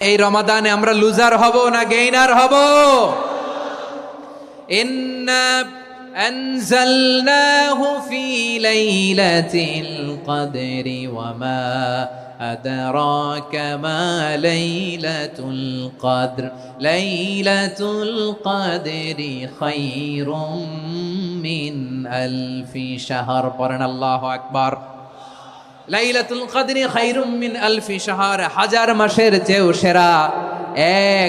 এই রমাদানে আমরা লুজার হব না গেইনার হব? ইন্না আনজালনাহু ফি লাইলাতিল কদরি ওয়া মা আদরাকা মা লাইলাতুল কদর লাইলাতুল কদরি খায়রুম মিন আলফি শাহর। পড়েন আল্লাহু আকবার। লাইলাতুল কদরি খায়রুম মিন আলফি শাহর, হাজার মাসের চেয়েও সেরা।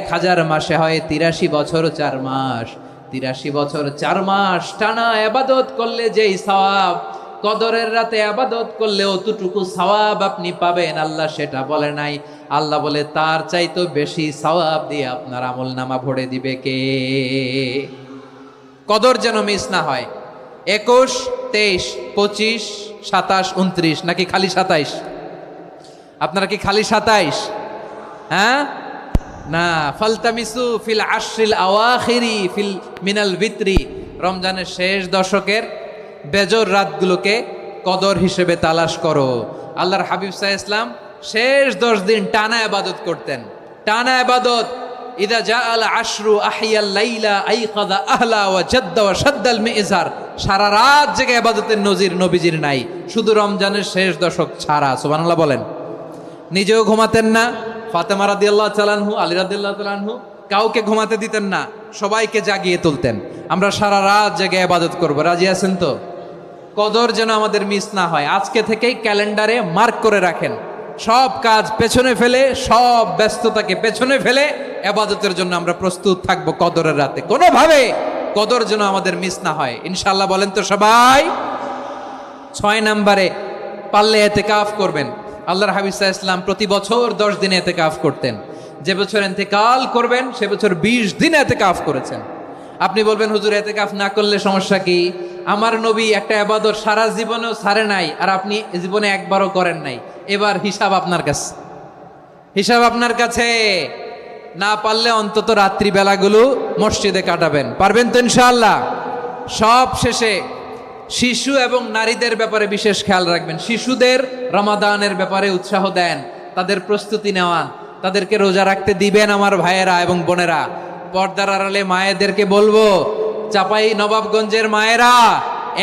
1000 মাসে হয় 83 বছর 4 মাস। 83 বছর 4 মাস টানা ইবাদত করলে যেই সওয়াব, কদরের রাতে ইবাদত করলে অতটুকু সওয়াব আপনি পাবেন, আল্লাহ সেটা বলে নাই। আল্লাহ বলে তার চাইতে বেশি সওয়াব দিয়ে আপনার আমলনামা ভরে দিবে কে? কদর যেন মিস না হয়। 21, 23, 25, 27, 29 নাকি খালি 27? আপনারা কি খালি 27? হ্যাঁ না, ফালতামিসু ফিল আশরিল আওয়াখিরি ফিল মিনাল ভিতরি, রমজানের শেষ দশকের বেজর রাতগুলোকে কদর হিসেবে তালাশ করো। আল্লাহর হাবিব সাল্লাল্লাহু আলাইহি ওয়াসাল্লাম শেষ 10 দিন টানা ইবাদত করতেন, টানা ইবাদত। ইদা জাআল আশরু আহিয়াল লাইলা আইকাযা আহলা ওয়া জাদ্দা ওয়া শাদ্দাল মিজার। সারা রাত জেগে ইবাদতের নজির নবীজির নাই, শুধু রমজানের শেষ দশক ছাড়া। সুবহানাল্লাহ বলেন। নিজেও ঘুমাতেন না, ফাতেমা রাদিয়াল্লাহু তাআলা আনহু, আলী রাদিয়াল্লাহু তাআলা আনহু কাউকে ঘুমাতে দিতেন না, সবাইকে জাগিয়ে তুলতেন। আমরা সারা রাত জেগে ইবাদত করব, রাজি আছেন তো? কদর যেন আমাদের মিস না হয়। আজকে থেকেই ক্যালেন্ডারে মার্ক করে রাখেন, সব কাজ পেছনে ফেলে, সব ব্যস্ততাকে পেছনে ফেলে ইবাদতের জন্য আমরা প্রস্তুত থাকব কদরের রাতে। কোনোভাবে কদর যেন আমাদের মিস না হয়, ইনশাআল্লাহ। বলেন তো সবাই। 6 নম্বরে পারলে ইতিকাফ করবেন। আল্লাহর হাবিব সাল্লাল্লাহু আলাইহি ওয়াসাল্লাম প্রতি বছর 10 দিন ইতিকাফ করতেন। যে বছর ইন্তেকাল করবেন সে বছর 20 দিন ইতিকাফ করেছেন। আপনি বলবেন হুজুর ইতিকাফ না করলে সমস্যা কি? আমার নবী একটা ইবাদত সারা জীবনেও ছাড়ে নাই, আর আপনি জীবনে একবারও করেন নাই। এবার হিসাব আপনার কাছে, হিসাব আপনার কাছে। না পারলে অন্তত রাত্রি বেলাগুলো মসজিদে কাটাবেন। পারবেন তো ইনশাআল্লাহ? সব শেষে শিশু এবং নারীদের ব্যাপারে বিশেষ খেয়াল রাখবেন। শিশুদের রমাদানের ব্যাপারে উৎসাহ দেন, তাদের প্রস্তুতি নেওয়ান, তাদেরকে রোজা রাখতে দিবেন। আমার ভাইয়েরা এবং বোনেরা, পর্দার আড়ালে মায়েদেরকে বলবো, চাপাই নবাবগঞ্জের মায়েরা,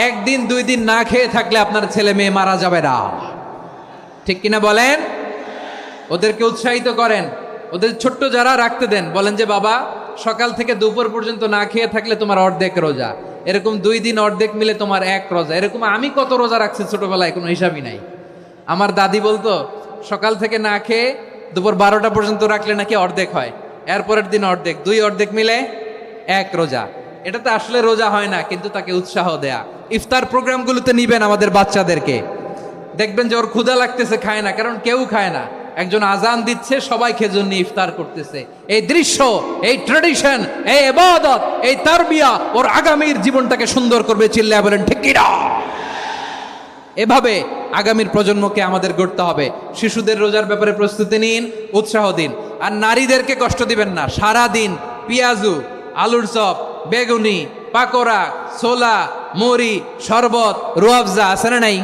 1 দিন 2 দিন না খেয়ে থাকলে আপনার ছেলে মেয়ে মারা যাবে না। ঠিক কিনা বলেন? ওদেরকে উৎসাহিত করেন, ওদের ছোট্ট যারা রাখতে দেন, বলেন যে বাবা সকাল থেকে দুপুর পর্যন্ত না খেয়ে থাকলে তোমার অর্ধেক রোজা, এরকম 2 দিন অর্ধেক মিলে তোমার 1 রোজা। এরকম আমি কত রোজা রাখছি ছোটবেলায়, কোনো হিসাবই নাই। আমার দাদি বলতো সকাল থেকে না খেয়ে দুপুর 12টা পর্যন্ত রাখলে নাকি অর্ধেক হয়, এরপরের দিন অর্ধেক, 2 অর্ধেক মিলে 1 রোজা। এটা তো আসলে রোজা হয় না, কিন্তু তাকে উৎসাহ দেয়া। ইফতার প্রোগ্রামগুলোতে নিবেন আমাদের বাচ্চাদেরকে, দেখবেন যে ওর ক্ষুধা লাগতেছে, খায় না, কারণ কেউ খায় না। একজন আজান দিচ্ছে, সবাই খেজুর নিয়ে ইফতার করতেছে। এই দৃশ্য, এই ট্র্যাডিশন, এই ইবাদত, এই তারবিয়া ওর আগামীর জীবনটাকে সুন্দর করবে। চিল্লায়া বলেন ঠিক কি না? এভাবে আগামীর প্রজন্মকে আমাদের গড়তে হবে। শিশুদের রোজার ব্যাপারে প্রস্তুতি নিন, উৎসাহ দিন। আর নারীদেরকে কষ্ট দিবেন না। সারা দিন পেঁয়াজু, আলুর চপ, বেগুনি, পাকোড়া, ছোলা, মুড়ি, শরবত, রুয়াবজা আছে না নাই?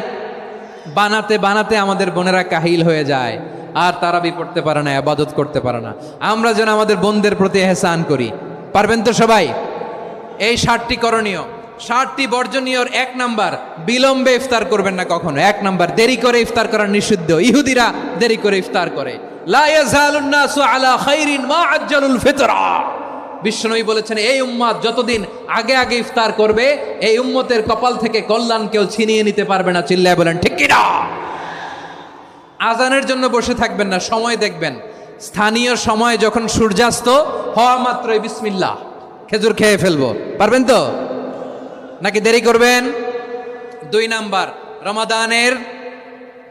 বানাতে বানাতে আমাদের বোনেরা কাহিল হয়ে যায়, আর তারাবি পড়তে পারে না, ইবাদত করতে পারে না। আমরা যেন আমাদের বোনদের প্রতি ইহসান করি। পারবেন তো সবাই? এই 7টি করণীয়, 7টি বর্জনীয়। 1 নাম্বার, বিলম্বে ইফতার করবেন না কখনো। 1 নাম্বার, দেরি করে ইফতার করা নিষিদ্ধ। ইহুদিরা দেরি করে ইফতার করে। লা ইয়াজালুন নাসু আলা খাইরিন মা আজ্জালুল ফিতরা। বিশ্বনবী বলেছেন, এই উম্মত যতদিন আগে আগে ইফতার করবে, এই উম্মতের কপাল থেকে কল্যাণ কেউ ছিনিয়ে নিতে পারবে না। চিল্লায় বলেন ঠিক কি না? আজানের জন্য বসে থাকবেন না, সময় দেখবেন। স্থানীয় সময় যখন সূর্যাস্ত হওয়া মাত্রই বিসমিল্লাহ, খেজুর খেয়ে ফেলবো। পারবেন তো? নাকি দেরি করবেন? 2 নাম্বার, রমাদানের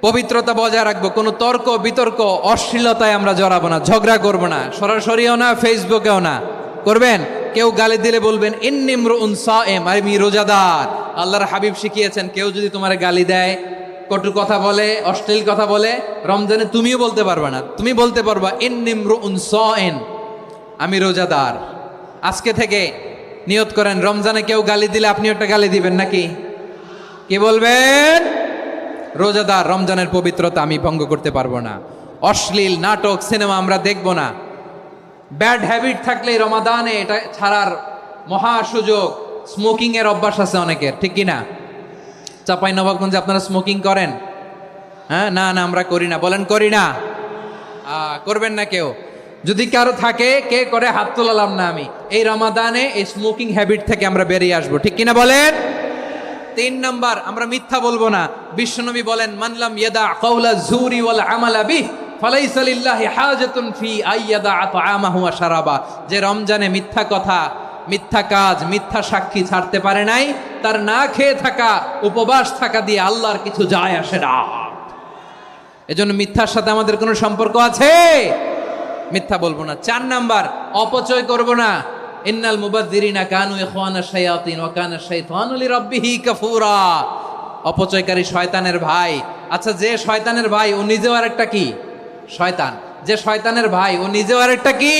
পবিত্রতা বজায় রাখবো। কোনো তর্ক বিতর্ক অশ্লীলতায় আমরা জড়াবো না, ঝগড়া করবো না, সরাসরিও না, ফেসবুকেও না। করবেন? কেউ গালি দিলে বলবেন ইন্নিমরুউন সায়েম, আমি রোজাদার। আল্লাহর হাবিব শিখিয়েছেন, কেউ যদি তোমার গালি দেয়, কটু কথা বলে, অশ্লীল কথা বলে, রমজানে তুমিও বলতে পারবে না। তুমি বলতে পারবা ইন্নিমরুউন সায়েম, আমি রোজাদার। আজকে থেকে নিয়ত করেন, রমজানে কেউ গালি দিলে আপনি একটা গালি দিবেন নাকি? কি বলবেন? রোজাদার, রমজানের পবিত্রতা আমি ভঙ্গ করতে পারবো না। অশ্লীল নাটক সিনেমা আমরা দেখবো না। ব্যাড হ্যাবিট থাকলে রমাদানে এটা ছাড়ার মহা সুযোগ। স্মোকিং এর অভ্যাস আছে অনেকের, ঠিক কিনা? চাঁপাইনবাবগঞ্জে আপনারা স্মোকিং করেন? হ্যাঁ, না না আমরা করি না। বলেন করি না? করবেন না কেউ? যদি কারো থাকে, কে করে হাত তোলালাম না আমি। এই রমাদানে এই স্মোকিং হ্যাবিট থেকে আমরা বেরিয়ে আসবো, ঠিক কিনা বলেন? 3 নাম্বার, আমরা মিথ্যা বলবো না। বিশ্বনবী বলেন, মানলাম ইয়াদা কাওলা যুরি ওয়াল আমালা বিহি ফালাইসা লিল্লাহি হাজাতুন ফি আইয়াদা তাআমাহু ওয়া শারাবা। যে রমজানে মিথ্যা কথা, মিথ্যা কাজ, মিথ্যা সাক্ষী ছাড়তে পারে নাই, তার না খেয়ে থাকা, উপবাস থাকা দিয়ে আল্লাহর কিছু যায় আসে না। এজন্য মিথ্যার সাথে আমাদের কোনো সম্পর্ক আছে? মিথ্যা বলবো না। 4 নাম্বার, অপচয় করব না। ইন্নাল মুবাযযিরিনা কানু ইখওয়ানাশ শায়াতিন ওয়া কানা শাইতানু লিরাব্বিহি কাফুরা। অপচয়কারী শয়তানের ভাই। আচ্ছা, যে শয়তানের ভাই ও নিজেও আরেকটা কি? শয়তান। যে শয়তানের ভাই ও নিজেও আরেকটা কি?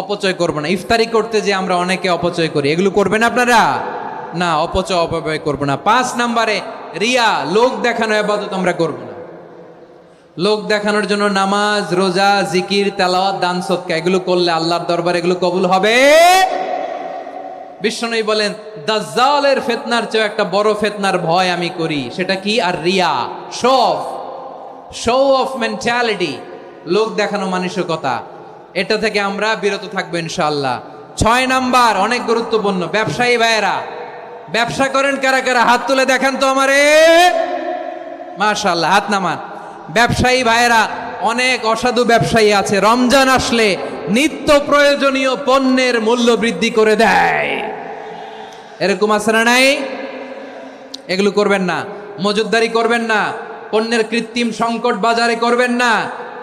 অপচয় করব না। ইফতারি করতে যে আমরা অনেকে অপচয় করি, এগুলো করবেন আপনারা? না, অপচয় অপব্যয় করব না। 5 নাম্বারে, রিয়া, লোক দেখানো ইবাদত আমরা করব না। লোক দেখানোর জন্য নামাজ, রোজা, জিকির, তেলাওয়াত, দান, সদকা এগুলো করলে আল্লাহর দরবারে এগুলো কবুল হবে? বিশ্বনবী বলেন, দাজ্জালের ফিতনার চেয়ে একটা বড় ফিতনার ভয় আমি করি। সেটা কি? আর রিয়া, শো অফ মেন্টালিটি, লোক দেখানো মানসিকতা। এটা থেকে আমরা বিরত থাকবো ইনশাআল্লাহ। 6 নাম্বার, অনেক গুরুত্বপূর্ণ। ব্যবসায়ী ভাইয়েরা, ব্যবসা করেন কারা কারা? হাত তুলে দেখান তো আমারে। মাশাআল্লাহ, হাত নামান। ব্যবসায়ী ভাইয়েরা, অনেক অসাধু ব্যবসায়ী আছে, রমজান আসলে নিত্য প্রয়োজনীয় পণ্যের মূল্য বৃদ্ধি করে দেয়। এরকম আছে না নাই? এগুলো করবেন না। মজুদদারি করবেন না। পণ্যের কৃত্রিম সংকট বাজারে করবেন না।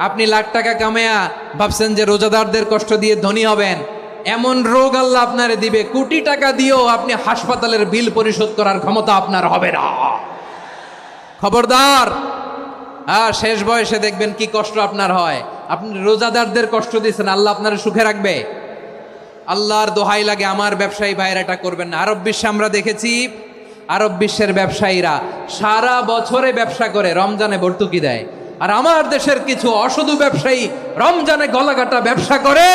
আপনি লাখ টাকা কামায়া ভাবছেন যে রোজাদারদের কষ্ট দিয়ে ধনী হবেন। এমন রোগ আল্লাহ আপনারে দিবে, কোটি টাকা দিয়েও আপনি হাসপাতালের বিল পরিশোধ করার ক্ষমতা আপনার হবে না। খবরদার। শেষ বয়সে দেখবেন কি কষ্ট আপনার হয়। আপনি রোজাদারদের কষ্ট দিচ্ছেন, আল্লাহ আপনার সুখে রাখবে? আল্লাহর দোহাই লাগে, আমার ব্যবসায়ী ভাইয়েরা এটা করবেন না। আরব বিশ্বে আমরা দেখেছি, আরব বিশ্বের ব্যবসায়ীরা সারা বছরে ব্যবসা করে, রমজানে ভর্তুকি দেয়। আর আমার দেশের কিছু অসাধু ব্যবসায়ী রমজানে গলাকাটা ব্যবসা করে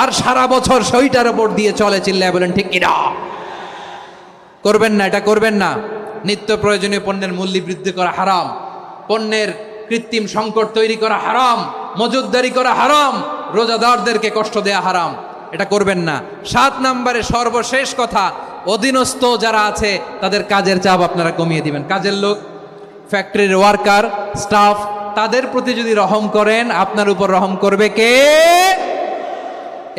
আর সারা বছর সইটার উপর দিয়ে চলে। চিল্লায় বলেন ঠিক কিনা? করবেন না, এটা করবেন না। নিত্য প্রয়োজনীয় পণ্যের মূল্য বৃদ্ধি করা হারাম, পণ্যের কৃত্রিম সংকট তৈরি করা হারাম, মজুদদারি করা হারাম, রোজাদারদেরকে কষ্ট দেয়া হারাম। এটা করবেন না। 7 নাম্বারে সর্বশেষ কথা, অধীনস্থ যারা আছে তাদের কাজের চাপ আপনারা কমিয়ে দিবেন। কাজের লোক, ফ্যাক্টরির ওয়ার্কার, স্টাফ, তাদের প্রতি যদি রহম করেন, আপনার উপর রহম করবে কে?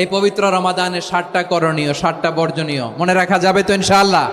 এই পবিত্র রমাদানের 7টা করণীয়, 7টা বর্জনীয় মনে রাখা যাবে তো ইনশাআল্লাহ?